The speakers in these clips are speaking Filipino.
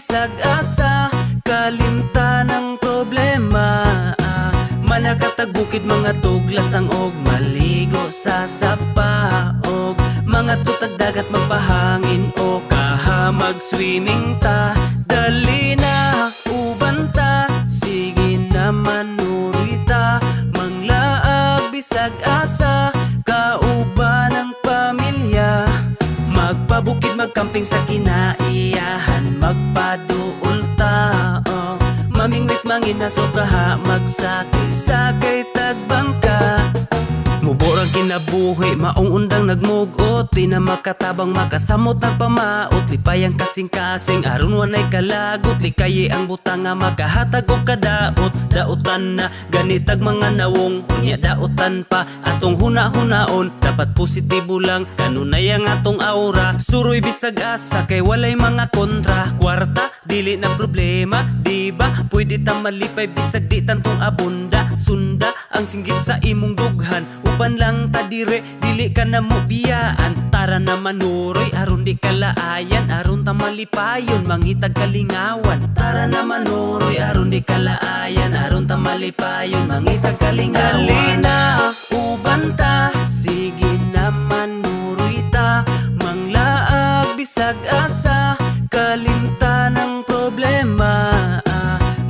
bisag asa, kalimtan ng problema. Manakatag bukid, mga tuglasang og maligo sa sapa, og mga tutag dagat magpahangin o kahamag swimming ta. Dali na uban ta, sige na manuroy ta, manglaag bisag asa, kauban ng pamilya. Magpabukid, magkamping sa kinaiyahan, magpaduol ta, mamingwit manginaso kaha, magsakay-sakay tagbangka. Muborang kinabuhi, maong undang nagmugot, di na makatabang makasamot nagpamaot. Lipayang kasing-kasing, aron wanay kalagot, likayi ang butang nga makahatag og kadaot. Daotan na ganitag mga nawong, unya daotan pa atong huna-hunaon. Dapat positibo lang, kanunay ang atong aura. Suroy bisag asa, kay walay mga kontra. Kwarta, dili na problema, di ba? Pwede ta malipay bisag di tantong abunda. Sunda ang singgit sa imong dughan, uban lang ta dire, dili ka na mo biyaan. Tara na manuroy, aron di kalaayan, aron ta malipayon, mangitag kalingawan. Tara na manuroy, aron di kalaayan, aron ta malipayon, mangitag kalingawan. Dali na uban ta, sige na manuroy ta, manglaag bisag asa, kalimtan ng problema.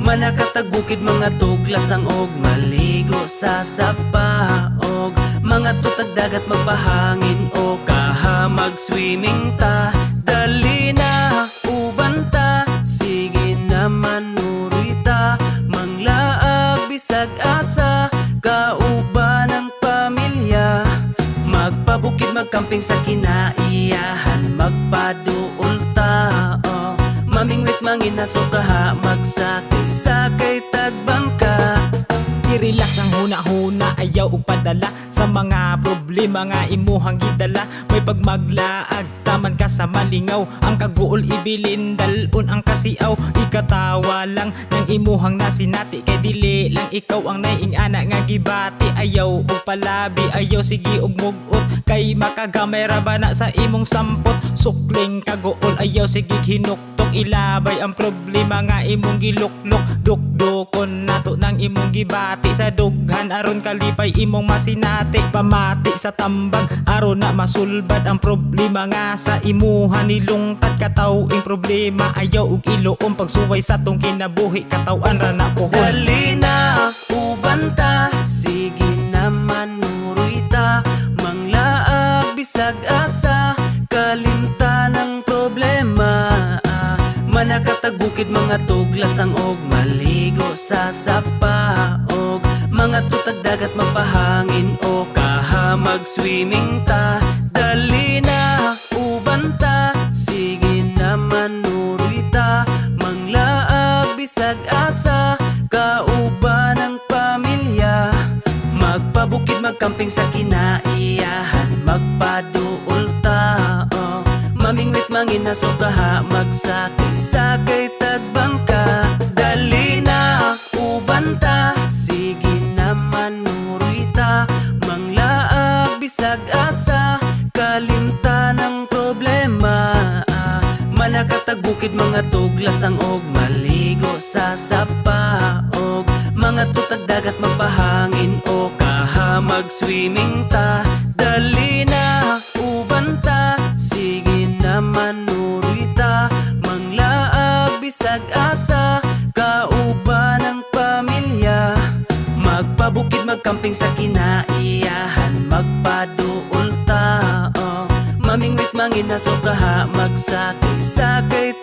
Manakatag bukid, mga tuglasang og maligo sa sapa, og mga tutag dagat magpahangin o kahamag swimming ta. Dali na uban ta, sige na manuroy ta, manglaag bisag asa, kauban ng pamilya. Magpabukid, magkamping sa kinaiyahan, magpaduol ta, mamingwit manginaso kaha, magsakay-sakay tagbangka. I-relax ang huna-huna, ayaw upadala sa mga problema nga imuhang gidala. May pagmaglaag, taman ka sa malingaw, ang kaguol ibilin, dalun ang kasiaw. Ikatawa lang ng imuhang nasinati, kay dili lang ikaw ang naiing anak nga gibati. Ayaw og palabi, ayaw sige og mugot, kay makagamay ra ba na sa imong sampot. Sukling kaguol, ayaw sige hinuktok, ilabay ang problema nga imong giluklok. Dukdukon nato ng imong gibati, sa dughan aron kalipay imong masinati. Pamati sa tambag, aron na masulbad ang problema nga sa imuha nilungtad. Katawing problema, ayaw og iluom, pagsuway sa tong kinabuhi, katawan ra na pohon. Dali na uban ta, sige na manuroy ta, manglaag bisag asa, kalimtan ng problema. Manakatag bukid, mga tuglasang og maligo sa sapa, og mga tutag dagat magpahangin o kahamag swimming ta. Dali na uban ta, sige na manuroy ta, manglaag bisag asa, kauban ng pamilya. Magpabukid, magkamping sa kinaiyahan, magpaduol ta, mamingwit manginaso kaha, magsakay-sakay tagbangka. Dali na uban ta, sige na manuroy ta, manglaag bisag asa, kalimtan ng problema. Manakatag bukid, mga tuglasang og maligo sa sapa, og mga tutag dagat magpahangin o kahamag swimming ta. Dali na uban ta, sige na manuroy ta, manglaag bisag asa, kauban ng pamilya. Magpabukid, magkamping sa kinaiyahan, magpaduol ta, mamingwit manginaso kaha, magsakay-sakay